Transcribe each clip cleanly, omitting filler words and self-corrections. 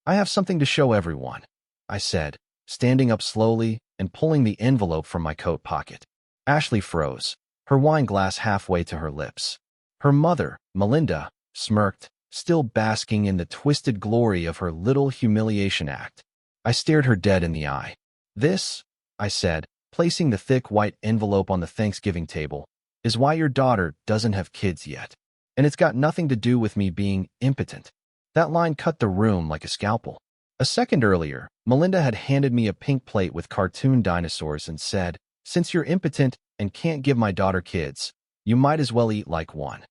I have something to show everyone, I said, standing up slowly and pulling the envelope from my coat pocket. Ashley froze, her wine glass halfway to her lips. Her mother, Melinda, smirked, still basking in the twisted glory of her little humiliation act. I stared her dead in the eye. This, I said, placing the thick white envelope on the Thanksgiving table, is why your daughter doesn't have kids yet. And it's got nothing to do with me being impotent. That line cut the room like a scalpel. A second earlier, Melinda had handed me a pink plate with cartoon dinosaurs and said, "Since you're impotent and can't give my daughter kids, you might as well eat like one."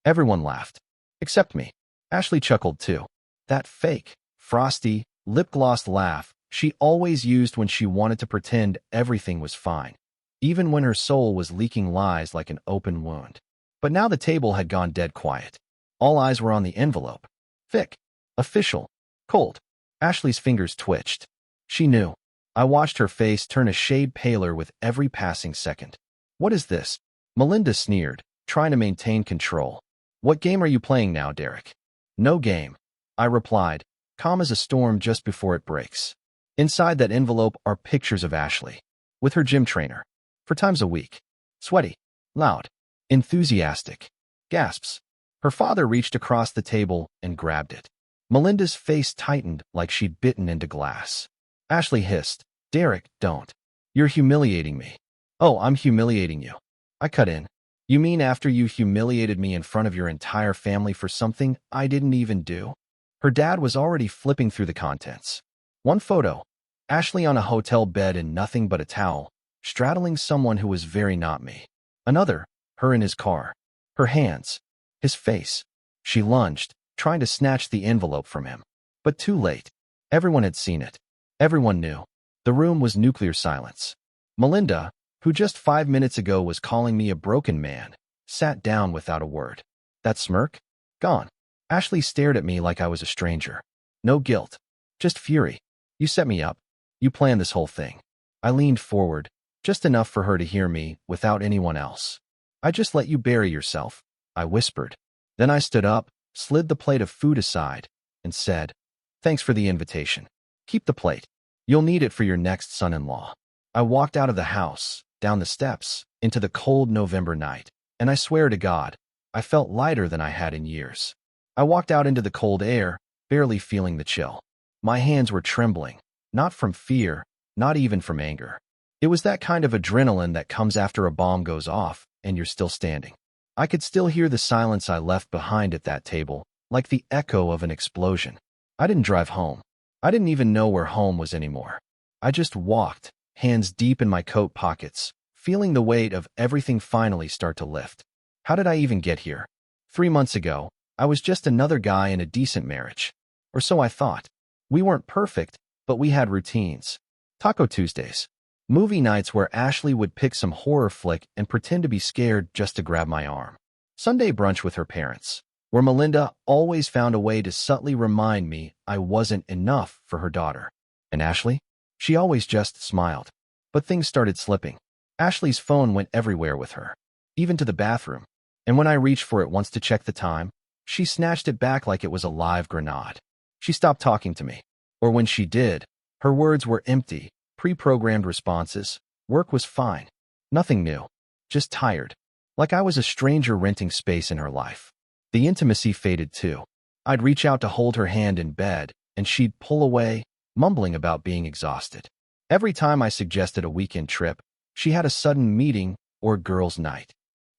Everyone laughed. Except me. Ashley chuckled too. That fake, frosty, lip-glossed laugh she always used when she wanted to pretend everything was fine, even when her soul was leaking lies like an open wound. But now the table had gone dead quiet. All eyes were on the envelope. Thick, official, cold. Ashley's fingers twitched. She knew. I watched her face turn a shade paler with every passing second. "What is this?" Melinda sneered, trying to maintain control. "What game are you playing now, Derek?" "No game," I replied, calm as a storm just before it breaks. Inside that envelope are pictures of Ashley, with her gym trainer, 4 times a week. Sweaty, loud, enthusiastic, gasps. Her father reached across the table and grabbed it. Melinda's face tightened like she'd bitten into glass. Ashley hissed, "Derek, don't. You're humiliating me." "Oh, I'm humiliating you," I cut in. "You mean after you humiliated me in front of your entire family for something I didn't even do?" Her dad was already flipping through the contents. One photo, Ashley on a hotel bed in nothing but a towel, straddling someone who was very not me. Another, her in his car. Her hands. His face. She lunged, trying to snatch the envelope from him. But too late. Everyone had seen it. Everyone knew. The room was nuclear silence. Melinda, who just 5 minutes ago was calling me a broken man, sat down without a word. That smirk? Gone. Ashley stared at me like I was a stranger. No guilt. Just fury. "You set me up. You planned this whole thing." I leaned forward, just enough for her to hear me, without anyone else. "I just let you bury yourself," I whispered. Then I stood up, slid the plate of food aside, and said, "Thanks for the invitation. Keep the plate. You'll need it for your next son-in-law." I walked out of the house, down the steps, into the cold November night, and I swear to God, I felt lighter than I had in years. I walked out into the cold air, barely feeling the chill. My hands were trembling, not from fear, not even from anger. It was that kind of adrenaline that comes after a bomb goes off and you're still standing. I could still hear the silence I left behind at that table, like the echo of an explosion. I didn't drive home. I didn't even know where home was anymore. I just walked, hands deep in my coat pockets, feeling the weight of everything finally start to lift. How did I even get here? 3 months ago, I was just another guy in a decent marriage. Or so I thought. We weren't perfect, but we had routines. Taco Tuesdays. Movie nights where Ashley would pick some horror flick and pretend to be scared just to grab my arm. Sunday brunch with her parents, where Melinda always found a way to subtly remind me I wasn't enough for her daughter. And Ashley? She always just smiled. But things started slipping. Ashley's phone went everywhere with her, even to the bathroom. And when I reached for it once to check the time, she snatched it back like it was a live grenade. She stopped talking to me. Or when she did, her words were empty, pre-programmed responses. Work was fine. Nothing new. Just tired. Like I was a stranger renting space in her life. The intimacy faded too. I'd reach out to hold her hand in bed, and she'd pull away, mumbling about being exhausted. Every time I suggested a weekend trip, she had a sudden meeting or girls' night.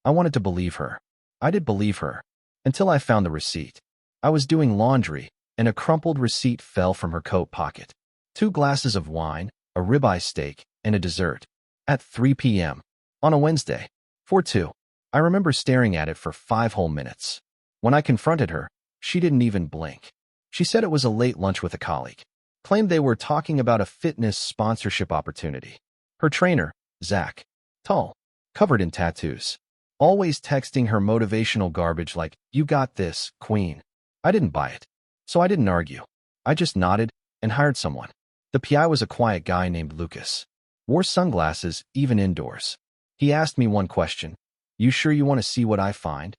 I wanted to believe her. I did believe her. Until I found the receipt. I was doing laundry, and a crumpled receipt fell from her coat pocket. 2 glasses of wine, a ribeye steak, and a dessert. At 3 p.m. on a Wednesday. 4/2. I remember staring at it for 5 whole minutes. When I confronted her, she didn't even blink. She said it was a late lunch with a colleague. Claimed they were talking about a fitness sponsorship opportunity. Her trainer, Zach. Tall. Covered in tattoos. Always texting her motivational garbage like, "You got this, queen." I didn't buy it. So I didn't argue. I just nodded and hired someone. The PI was a quiet guy named Lucas. Wore sunglasses, even indoors. He asked me one question. "You sure you want to see what I find?"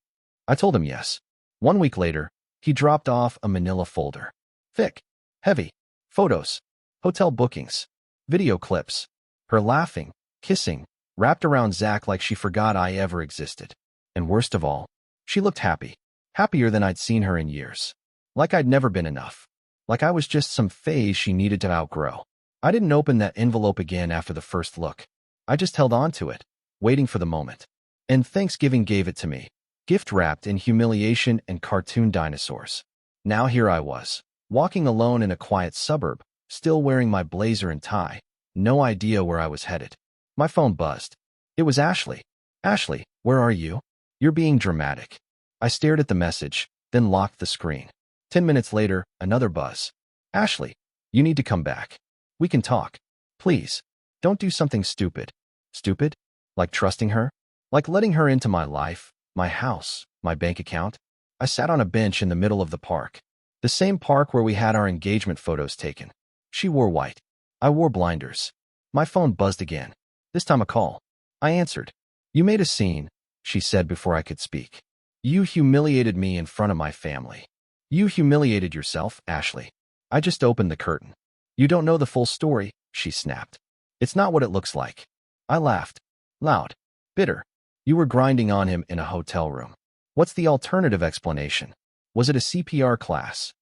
I told him yes. 1 week later, he dropped off a manila folder. Thick. Heavy. Photos. Hotel bookings. Video clips. Her laughing, kissing, wrapped around Zach like she forgot I ever existed. And worst of all, she looked happy. Happier than I'd seen her in years. Like I'd never been enough. Like I was just some phase she needed to outgrow. I didn't open that envelope again after the first look. I just held on to it, waiting for the moment. And Thanksgiving gave it to me, gift-wrapped in humiliation and cartoon dinosaurs. Now here I was, walking alone in a quiet suburb, still wearing my blazer and tie, no idea where I was headed. My phone buzzed. It was Ashley. Ashley, where are you? You're being dramatic. I stared at the message, then locked the screen. 10 minutes later, another buzz. Ashley, you need to come back. We can talk. Please. Don't do something stupid. Stupid? Like trusting her? Like letting her into my life, my house, my bank account? I sat on a bench in the middle of the park. The same park where we had our engagement photos taken. She wore white. I wore blinders. My phone buzzed again. This time a call. I answered. You made a scene, she said before I could speak. You humiliated me in front of my family. You humiliated yourself, Ashley. I just opened the curtain. You don't know the full story, she snapped. It's not what it looks like. I laughed. Loud. Bitter. You were grinding on him in a hotel room. What's the alternative explanation? Was it a CPR class?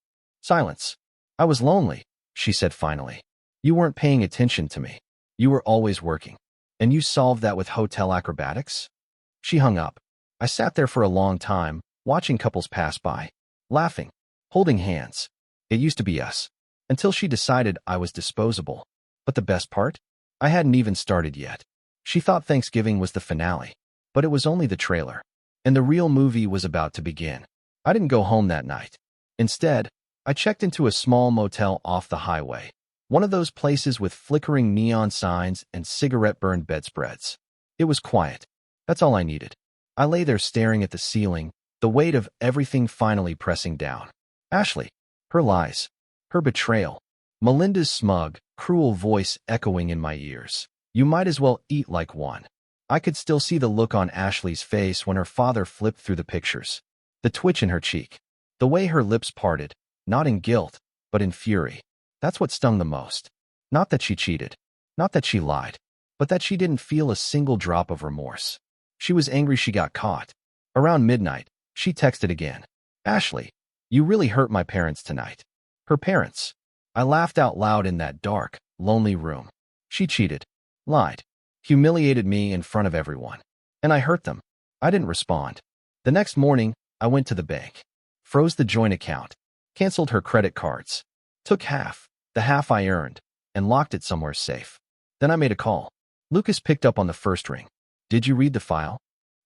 Silence. I was lonely, she said finally. You weren't paying attention to me. You were always working. And you solved that with hotel acrobatics? She hung up. I sat there for a long time, watching couples pass by, laughing, holding hands. It used to be us. Until she decided I was disposable. But the best part? I hadn't even started yet. She thought Thanksgiving was the finale. But it was only the trailer. And the real movie was about to begin. I didn't go home that night. Instead, I checked into a small motel off the highway. One of those places with flickering neon signs and cigarette-burned bedspreads. It was quiet. That's all I needed. I lay there staring at the ceiling, the weight of everything finally pressing down. Ashley. Her lies. Her betrayal. Melinda's smug, cruel voice echoing in my ears. You might as well eat like one. I could still see the look on Ashley's face when her father flipped through the pictures. The twitch in her cheek. The way her lips parted, not in guilt, but in fury. That's what stung the most. Not that she cheated. Not that she lied. But that she didn't feel a single drop of remorse. She was angry she got caught. Around midnight, she texted again. Ashley, you really hurt my parents tonight. Her parents. I laughed out loud in that dark, lonely room. She cheated. Lied. Humiliated me in front of everyone. And I hurt them. I didn't respond. The next morning, I went to the bank. Froze the joint account. Canceled her credit cards. Took half, the half I earned, and locked it somewhere safe. Then I made a call. Lucas picked up on the first ring. Did you read the file?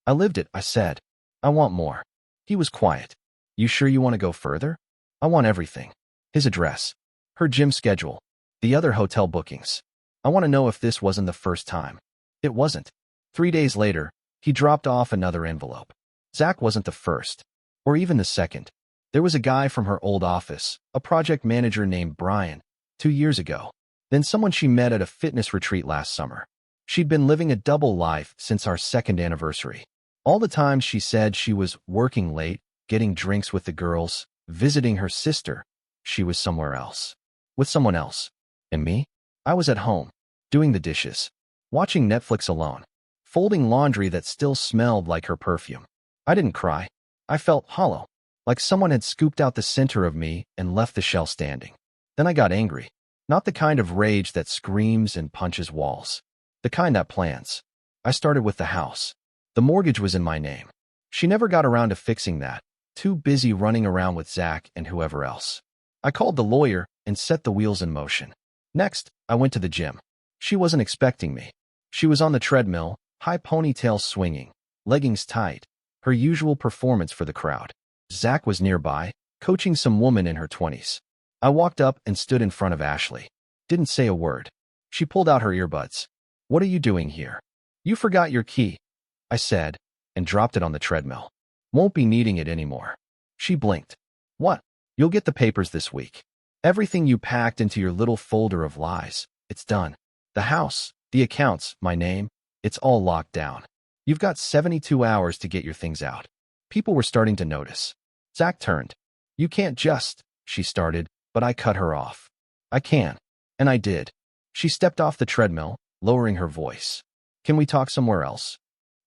I lived it, I said. I want more. He was quiet. You sure you want to go further? I want everything. His address. Her gym schedule. The other hotel bookings. I want to know if this wasn't the first time. It wasn't. 3 days later, he dropped off another envelope. Zach wasn't the first. Or even the second. There was a guy from her old office, a project manager named Brian, 2 years ago. Then someone she met at a fitness retreat last summer. She'd been living a double life since our second anniversary. All the time she said she was working late, getting drinks with the girls, visiting her sister. She was somewhere else. With someone else. And me? I was at home, doing the dishes, watching Netflix alone, folding laundry that still smelled like her perfume. I didn't cry. I felt hollow, like someone had scooped out the center of me and left the shell standing. Then I got angry. Not the kind of rage that screams and punches walls. The kind that plans. I started with the house. The mortgage was in my name. She never got around to fixing that, too busy running around with Zach and whoever else. I called the lawyer and set the wheels in motion. Next, I went to the gym. She wasn't expecting me. She was on the treadmill, high ponytail swinging, leggings tight, her usual performance for the crowd. Zach was nearby, coaching some woman in her 20s. I walked up and stood in front of Ashley. Didn't say a word. She pulled out her earbuds. What are you doing here? You forgot your key, I said, and dropped it on the treadmill. Won't be needing it anymore. She blinked. What? You'll get the papers this week. Everything you packed into your little folder of lies. It's done. The house, the accounts, my name, it's all locked down. You've got 72 hours to get your things out. People were starting to notice. Zach turned. You can't just, she started, but I cut her off. I can. And I did. She stepped off the treadmill, lowering her voice. Can we talk somewhere else?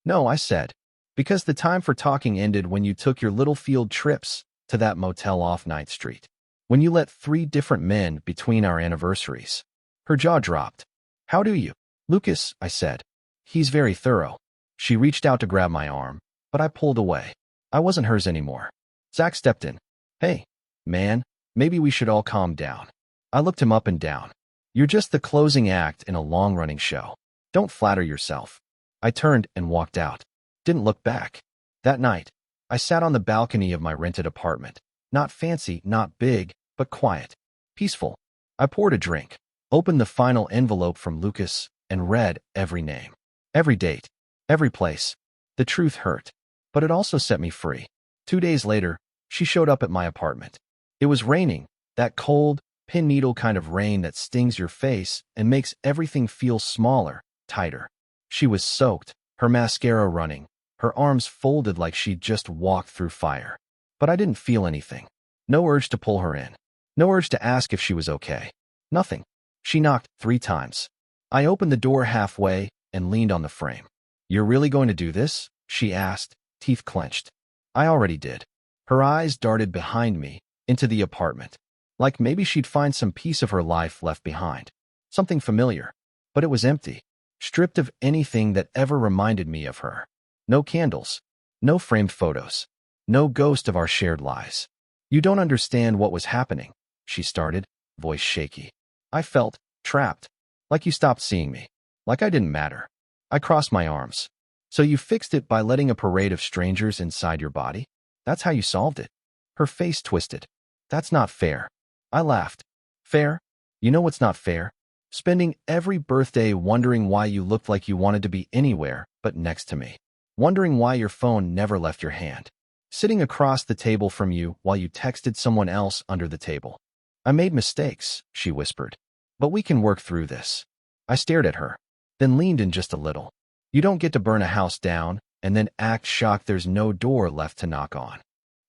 No, I said. Because the time for talking ended when you took your little field trips to that motel off 9th Street. When you let 3 different men between our anniversaries. Her jaw dropped. How do you? Lucas, I said. He's very thorough. She reached out to grab my arm, but I pulled away. I wasn't hers anymore. Zach stepped in. Hey, man, maybe we should all calm down. I looked him up and down. You're just the closing act in a long-running show. Don't flatter yourself. I turned and walked out. Didn't look back. That night, I sat on the balcony of my rented apartment. Not fancy, not big, but quiet. Peaceful. I poured a drink, opened the final envelope from Lucas, and read every name. Every date. Every place. The truth hurt. But it also set me free. 2 days later, she showed up at my apartment. It was raining, that cold, pin needle kind of rain that stings your face and makes everything feel smaller, tighter. She was soaked, her mascara running, her arms folded like she'd just walked through fire. But I didn't feel anything. No urge to pull her in. No urge to ask if she was okay. Nothing. She knocked 3 times. I opened the door halfway and leaned on the frame. You're really going to do this? She asked, teeth clenched. I already did. Her eyes darted behind me, into the apartment. Like maybe she'd find some piece of her life left behind. Something familiar. But it was empty. Stripped of anything that ever reminded me of her. No candles. No framed photos. No ghost of our shared lies. You don't understand what was happening, she started, voice shaky. I felt trapped. Like you stopped seeing me. Like I didn't matter. I crossed my arms. So you fixed it by letting a parade of strangers inside your body? That's how you solved it? Her face twisted. That's not fair. I laughed. Fair? You know what's not fair? Spending every birthday wondering why you looked like you wanted to be anywhere but next to me. Wondering why your phone never left your hand. Sitting across the table from you while you texted someone else under the table. I made mistakes, she whispered. But we can work through this. I stared at her, then leaned in just a little. You don't get to burn a house down and then act shocked there's no door left to knock on.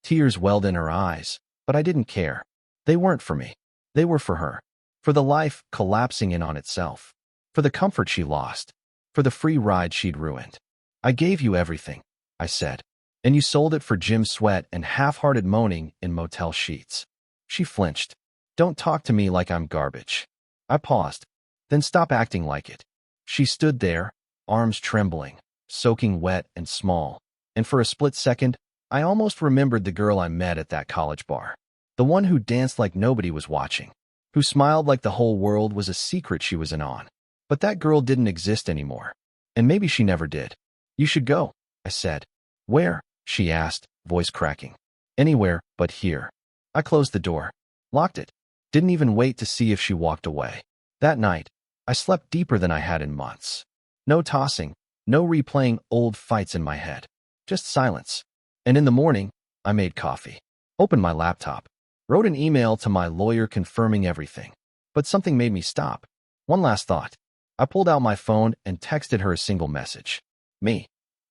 Tears welled in her eyes, but I didn't care. They weren't for me. They were for her. For the life collapsing in on itself. For the comfort she lost. For the free ride she'd ruined. I gave you everything, I said. And you sold it for gym sweat and half-hearted moaning in motel sheets. She flinched. Don't talk to me like I'm garbage. I paused. Then stop acting like it. She stood there, arms trembling, soaking wet and small. And for a split second, I almost remembered the girl I met at that college bar. The one who danced like nobody was watching. Who smiled like the whole world was a secret she was in on. But that girl didn't exist anymore. And maybe she never did. You should go, I said. Where? She asked, voice cracking. Anywhere but here. I closed the door. Locked it. Didn't even wait to see if she walked away. That night, I slept deeper than I had in months. No tossing, no replaying old fights in my head. Just silence. And in the morning, I made coffee. Opened my laptop. Wrote an email to my lawyer confirming everything. But something made me stop. One last thought. I pulled out my phone and texted her a single message. Me.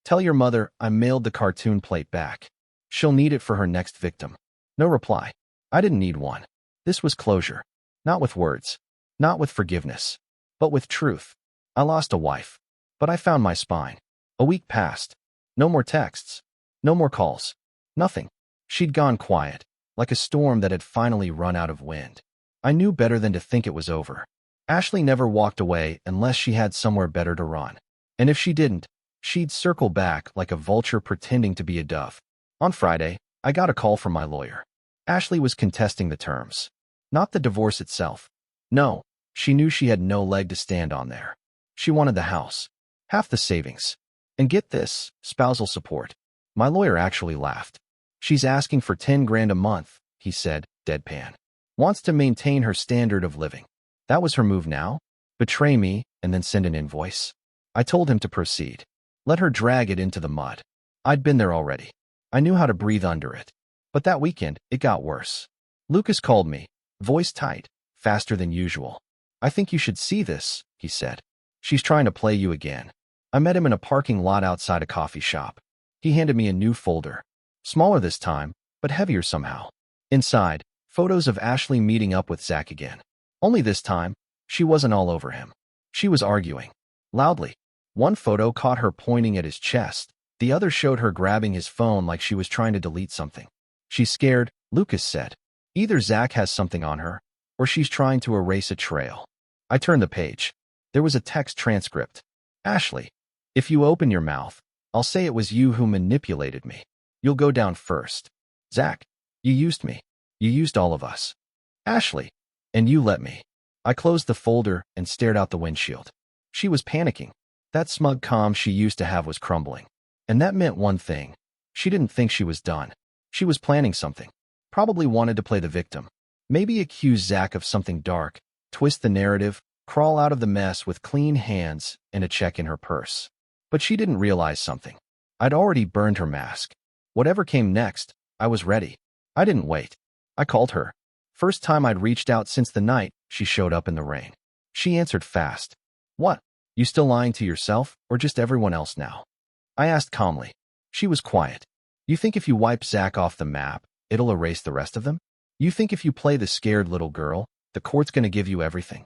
Tell your mother I mailed the cartoon plate back. She'll need it for her next victim. No reply. I didn't need one. This was closure. Not with words. Not with forgiveness. But with truth. I lost a wife. But I found my spine. A week passed. No more texts. No more calls. Nothing. She'd gone quiet, like a storm that had finally run out of wind. I knew better than to think it was over. Ashley never walked away unless she had somewhere better to run. And if she didn't, she'd circle back like a vulture pretending to be a dove. On Friday, I got a call from my lawyer. Ashley was contesting the terms. Not the divorce itself. No, she knew she had no leg to stand on there. She wanted the house. Half the savings. And get this, spousal support. My lawyer actually laughed. She's asking for 10 grand a month, he said, deadpan. Wants to maintain her standard of living. That was her move now? Betray me and then send an invoice? I told him to proceed. Let her drag it into the mud. I'd been there already. I knew how to breathe under it. But that weekend, it got worse. Lucas called me, voice tight, faster than usual. I think you should see this, he said. She's trying to play you again. I met him in a parking lot outside a coffee shop. He handed me a new folder. Smaller this time, but heavier somehow. Inside, photos of Ashley meeting up with Zach again. Only this time, she wasn't all over him. She was arguing. Loudly. One photo caught her pointing at his chest. The other showed her grabbing his phone like she was trying to delete something. She's scared, Lucas said. Either Zach has something on her, or she's trying to erase a trail. I turned the page. There was a text transcript. Ashley, if you open your mouth, I'll say it was you who manipulated me. You'll go down first. Zach, you used me. You used all of us. Ashley, and you let me. I closed the folder and stared out the windshield. She was panicking. That smug calm she used to have was crumbling. And that meant one thing. She didn't think she was done. She was planning something. Probably wanted to play the victim. Maybe accuse Zach of something dark, twist the narrative, crawl out of the mess with clean hands and a check in her purse. But she didn't realize something. I'd already burned her mask. Whatever came next, I was ready. I didn't wait. I called her. First time I'd reached out since the night she showed up in the rain. She answered fast. What? You still lying to yourself, or just everyone else now? I asked calmly. She was quiet. You think if you wipe Zach off the map, it'll erase the rest of them? You think if you play the scared little girl, the court's gonna give you everything?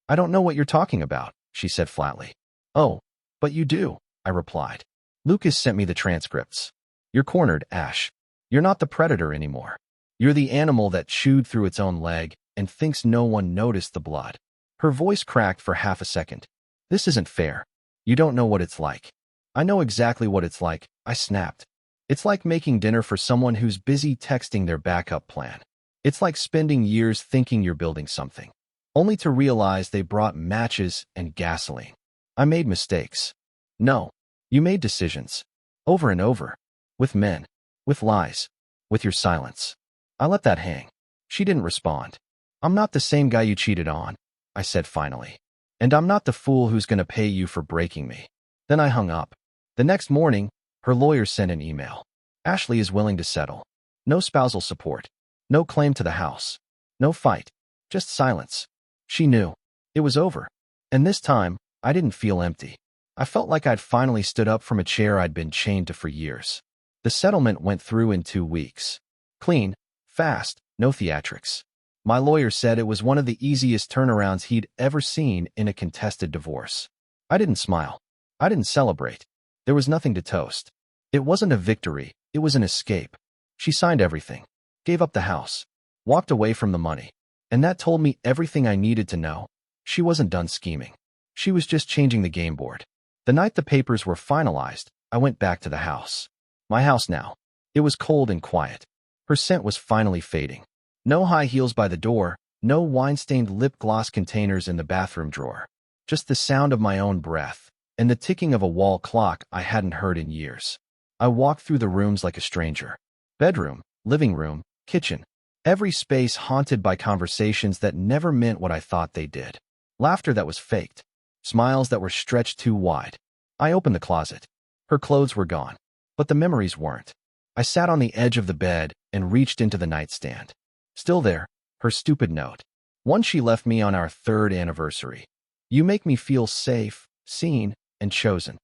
I don't know what you're talking about, she said flatly. Oh, but you do, I replied. Lucas sent me the transcripts. You're cornered, Ash. You're not the predator anymore. You're the animal that chewed through its own leg and thinks no one noticed the blood. Her voice cracked for half a second. This isn't fair. You don't know what it's like. I know exactly what it's like, I snapped. It's like making dinner for someone who's busy texting their backup plan. It's like spending years thinking you're building something, only to realize they brought matches and gasoline. I made mistakes. No, you made decisions. Over and over. With men. With lies. With your silence. I let that hang. She didn't respond. I'm not the same guy you cheated on, I said finally. And I'm not the fool who's going to pay you for breaking me. Then I hung up. The next morning, her lawyer sent an email. Ashley is willing to settle. No spousal support. No claim to the house. No fight. Just silence. She knew. It was over. And this time, I didn't feel empty. I felt like I'd finally stood up from a chair I'd been chained to for years. The settlement went through in 2 weeks. Clean, fast, no theatrics. My lawyer said it was one of the easiest turnarounds he'd ever seen in a contested divorce. I didn't smile. I didn't celebrate. There was nothing to toast. It wasn't a victory, it was an escape. She signed everything, gave up the house, walked away from the money. And that told me everything I needed to know. She wasn't done scheming. She was just changing the game board. The night the papers were finalized, I went back to the house. My house now. It was cold and quiet. Her scent was finally fading. No high heels by the door, no wine-stained lip gloss containers in the bathroom drawer. Just the sound of my own breath, and the ticking of a wall clock I hadn't heard in years. I walked through the rooms like a stranger. Bedroom, living room, kitchen. Every space haunted by conversations that never meant what I thought they did. Laughter that was faked. Smiles that were stretched too wide. I opened the closet. Her clothes were gone, but the memories weren't. I sat on the edge of the bed and reached into the nightstand. Still there, her stupid note. One she left me on our 3rd anniversary. You make me feel safe, seen, and chosen.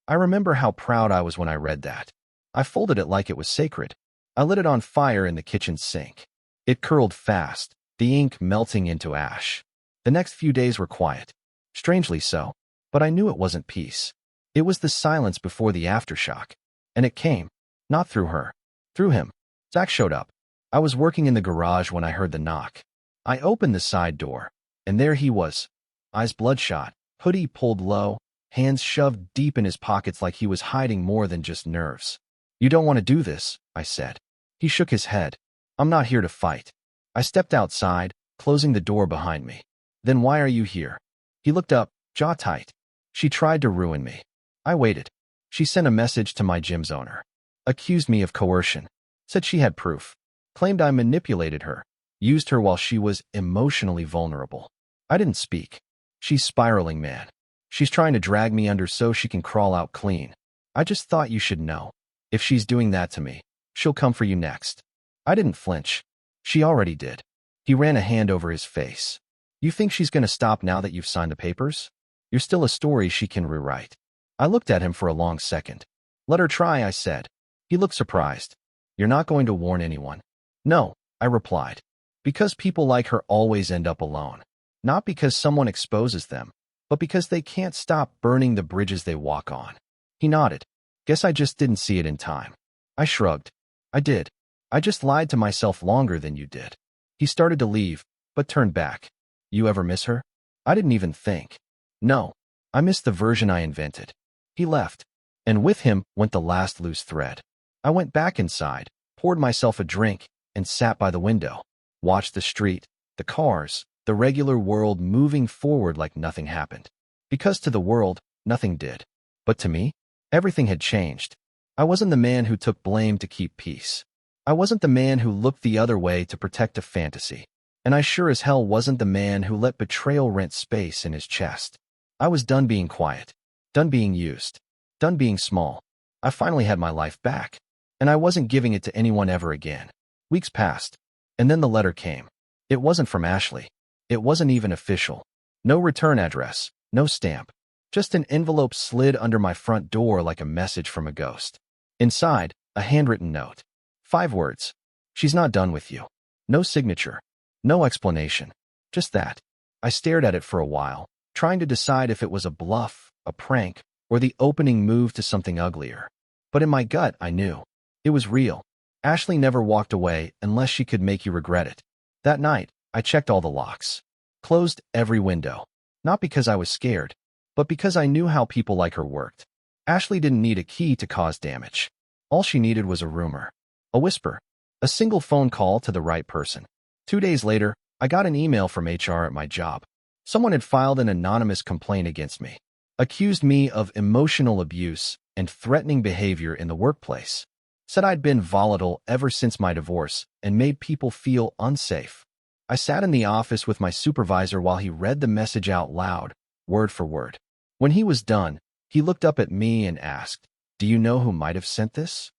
I remember how proud I was when I read that. I folded it like it was sacred. I lit it on fire in the kitchen sink. It curled fast, the ink melting into ash. The next few days were quiet. Strangely so, but I knew it wasn't peace. It was the silence before the aftershock. And it came, not through her, through him. Zach showed up. I was working in the garage when I heard the knock. I opened the side door, and there he was. Eyes bloodshot, hoodie pulled low, hands shoved deep in his pockets like he was hiding more than just nerves. You don't want to do this, I said. He shook his head. I'm not here to fight. I stepped outside, closing the door behind me. Then why are you here? He looked up, jaw tight. She tried to ruin me. I waited. She sent a message to my gym's owner. Accused me of coercion. Said she had proof. Claimed I manipulated her. Used her while she was emotionally vulnerable. I didn't speak. She's spiraling, man. She's trying to drag me under so she can crawl out clean. I just thought you should know. If she's doing that to me, she'll come for you next. I didn't flinch. She already did. He ran a hand over his face. You think she's going to stop now that you've signed the papers? You're still a story she can rewrite. I looked at him for a long second. Let her try, I said. He looked surprised. You're not going to warn anyone? No, I replied. Because people like her always end up alone. Not because someone exposes them, but because they can't stop burning the bridges they walk on. He nodded. Guess I just didn't see it in time. I shrugged. I did. I just lied to myself longer than you did. He started to leave, but turned back. You ever miss her? I didn't even think. No. I missed the version I invented. He left, and with him went the last loose thread. I went back inside, poured myself a drink, and sat by the window. Watched the street, the cars, the regular world moving forward like nothing happened. Because to the world, nothing did. But to me, everything had changed. I wasn't the man who took blame to keep peace. I wasn't the man who looked the other way to protect a fantasy. And I sure as hell wasn't the man who let betrayal rent space in his chest. I was done being quiet, done being used, done being small. I finally had my life back, and I wasn't giving it to anyone ever again. Weeks passed, and then the letter came. It wasn't from Ashley. It wasn't even official. No return address, no stamp. Just an envelope slid under my front door like a message from a ghost. Inside, a handwritten note. 5 words. She's not done with you. No signature. No explanation. Just that. I stared at it for a while, trying to decide if it was a bluff, a prank, or the opening move to something uglier. But in my gut, I knew. It was real. Ashley never walked away unless she could make you regret it. That night, I checked all the locks. Closed every window. Not because I was scared, but because I knew how people like her worked. Ashley didn't need a key to cause damage. All she needed was a rumor. A whisper. A single phone call to the right person. 2 days later, I got an email from HR at my job. Someone had filed an anonymous complaint against me, accused me of emotional abuse and threatening behavior in the workplace, said I'd been volatile ever since my divorce and made people feel unsafe. I sat in the office with my supervisor while he read the message out loud, word for word. When he was done, he looked up at me and asked, "Do you know who might have sent this?"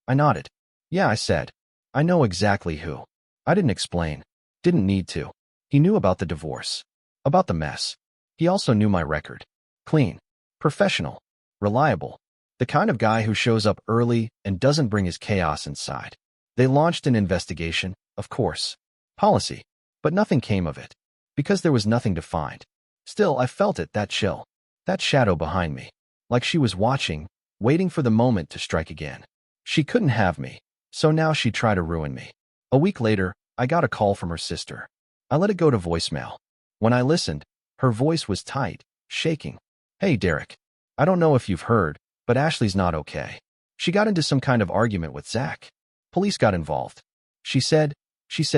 I nodded. "Yeah," I said. "I know exactly who." I didn't explain. Didn't need to. He knew about the divorce. About the mess. He also knew my record. Clean. Professional. Reliable. The kind of guy who shows up early and doesn't bring his chaos inside. They launched an investigation, of course. Policy. But nothing came of it. Because there was nothing to find. Still, I felt it, that chill. That shadow behind me. Like she was watching, waiting for the moment to strike again. She couldn't have me, so now she'd try to ruin me. A week later, I got a call from her sister. I let it go to voicemail. When I listened, her voice was tight, shaking. "Hey, Derek. I don't know if you've heard, but Ashley's not okay. She got into some kind of argument with Zach. Police got involved. She said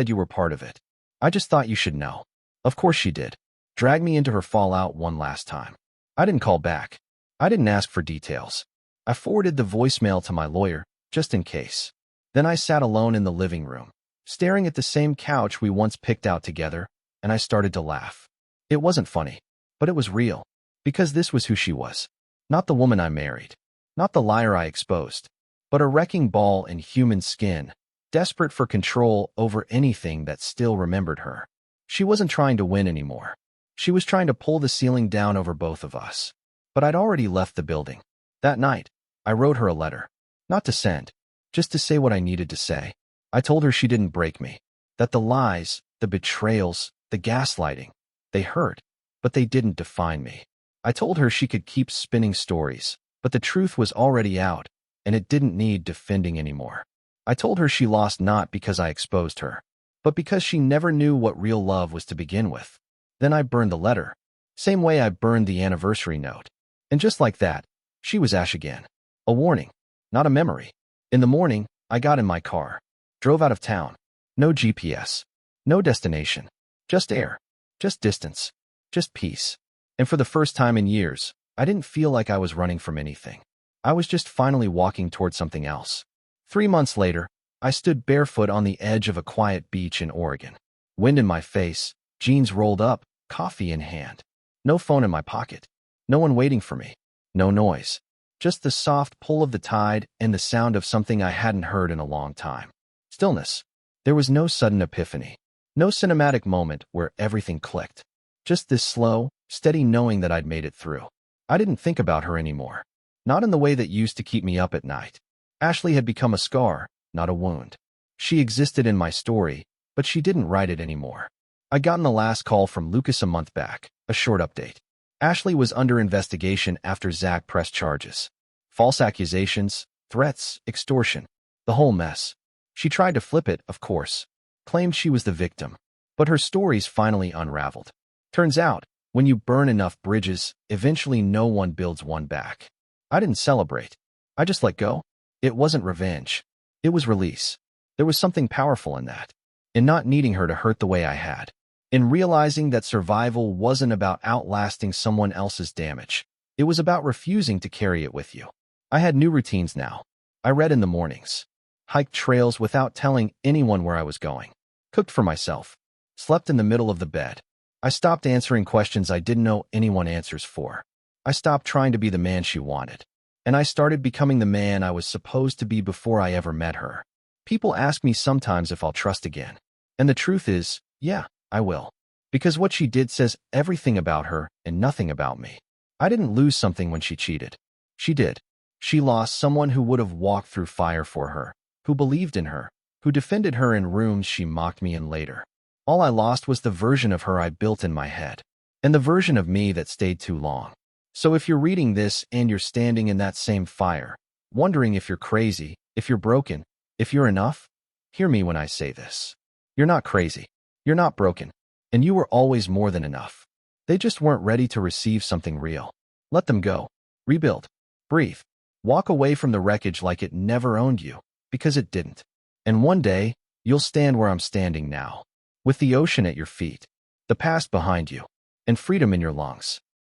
you were part of it. I just thought you should know." Of course she did. Dragged me into her fallout one last time. I didn't call back. I didn't ask for details. I forwarded the voicemail to my lawyer, just in case. Then I sat alone in the living room, staring at the same couch we once picked out together, and I started to laugh. It wasn't funny, but it was real, because this was who she was. Not the woman I married, not the liar I exposed, but a wrecking ball in human skin, desperate for control over anything that still remembered her. She wasn't trying to win anymore. She was trying to pull the ceiling down over both of us. But I'd already left the building. That night, I wrote her a letter. Not to send, just to say what I needed to say. I told her she didn't break me. That the lies, the betrayals, the gaslighting, they hurt, but they didn't define me. I told her she could keep spinning stories, but the truth was already out, and it didn't need defending anymore. I told her she lost not because I exposed her, but because she never knew what real love was to begin with. Then I burned the letter, same way I burned the anniversary note. And just like that, she was Ash again. A warning, not a memory. In the morning, I got in my car, drove out of town. No GPS, no destination, just air, just distance, just peace. And for the first time in years, I didn't feel like I was running from anything. I was just finally walking toward something else. 3 months later, I stood barefoot on the edge of a quiet beach in Oregon. Wind in my face, jeans rolled up, coffee in hand. No phone in my pocket. No one waiting for me. No noise. Just the soft pull of the tide and the sound of something I hadn't heard in a long time. Stillness. There was no sudden epiphany. No cinematic moment where everything clicked. Just this slow, steady knowing that I'd made it through. I didn't think about her anymore. Not in the way that used to keep me up at night. Ashley had become a scar, not a wound. She existed in my story, but she didn't write it anymore. I'd gotten the last call from Lucas a month back, a short update. Ashley was under investigation after Zach pressed charges. False accusations, threats, extortion. The whole mess. She tried to flip it, of course. Claimed she was the victim. But her story's finally unraveled. Turns out, when you burn enough bridges, eventually no one builds one back. I didn't celebrate. I just let go. It wasn't revenge. It was release. There was something powerful in that. In not needing her to hurt the way I had. In realizing that survival wasn't about outlasting someone else's damage. It was about refusing to carry it with you. I had new routines now. I read in the mornings. Hiked trails without telling anyone where I was going. Cooked for myself. Slept in the middle of the bed. I stopped answering questions I didn't know anyone answers for. I stopped trying to be the man she wanted. And I started becoming the man I was supposed to be before I ever met her. People ask me sometimes if I'll trust again. And the truth is, yeah, I will. Because what she did says everything about her and nothing about me. I didn't lose something when she cheated. She did. She lost someone who would have walked through fire for her, who believed in her, who defended her in rooms she mocked me in later. All I lost was the version of her I built in my head, and the version of me that stayed too long. So if you're reading this and you're standing in that same fire, wondering if you're crazy, if you're broken, if you're enough, hear me when I say this. You're not crazy. You're not broken. And you were always more than enough. They just weren't ready to receive something real. Let them go. Rebuild. Breathe. Walk away from the wreckage like it never owned you, because it didn't. And one day, you'll stand where I'm standing now, with the ocean at your feet, the past behind you, and freedom in your lungs.